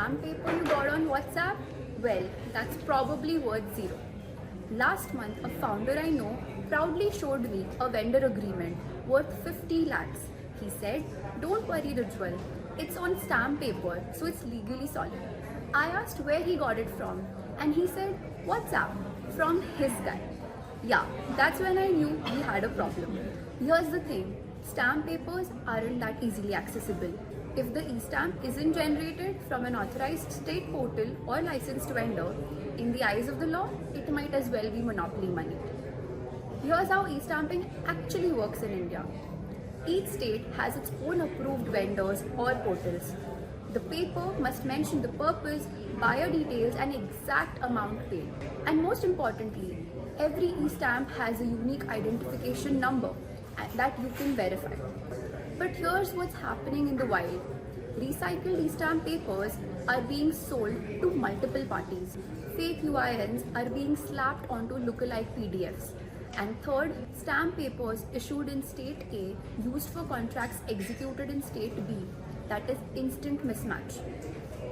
stamp paper you got on WhatsApp? Well, that's probably worth zero. Last month, a founder I know proudly showed me a vendor agreement worth 50 lakhs. He said, "Don't worry, Rujwal, it's on stamp paper, so it's legally solid." I asked where he got it from, and he said, WhatsApp, from his guy. Yeah, that's when I knew we had a problem. Here's the thing, stamp papers aren't that easily accessible. If the e-stamp isn't generated from an authorized state portal or licensed vendor, in the eyes of the law, it might as well be monopoly money. Here's how e-stamping actually works in India. Each state has its own approved vendors or portals. The paper must mention the purpose, buyer details, and exact amount paid. And most importantly, every e-stamp has a unique identification number that you can verify. But here's what's happening in the wild. Recycled e-stamp papers are being sold to multiple parties. Fake UINs are being slapped onto lookalike PDFs. And third, stamp papers issued in state A used for contracts executed in state B. That is instant mismatch.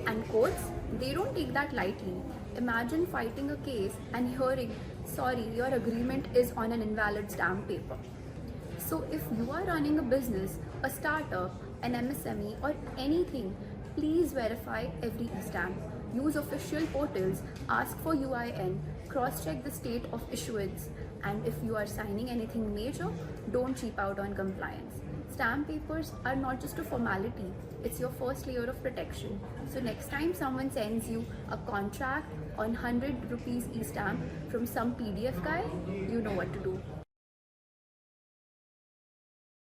And courts, they don't take that lightly. Imagine fighting a case and hearing, sorry, your agreement is on an invalid stamp paper. So if you are running a business, a startup, an MSME or anything, please verify every e-stamp. Use official portals, ask for UIN, cross-check the state of issuance, and if you are signing anything major, don't cheap out on compliance. Stamp papers are not just a formality, it's your first layer of protection. So next time someone sends you a contract on 100 rupees e-stamp from some PDF guy, you know what to do.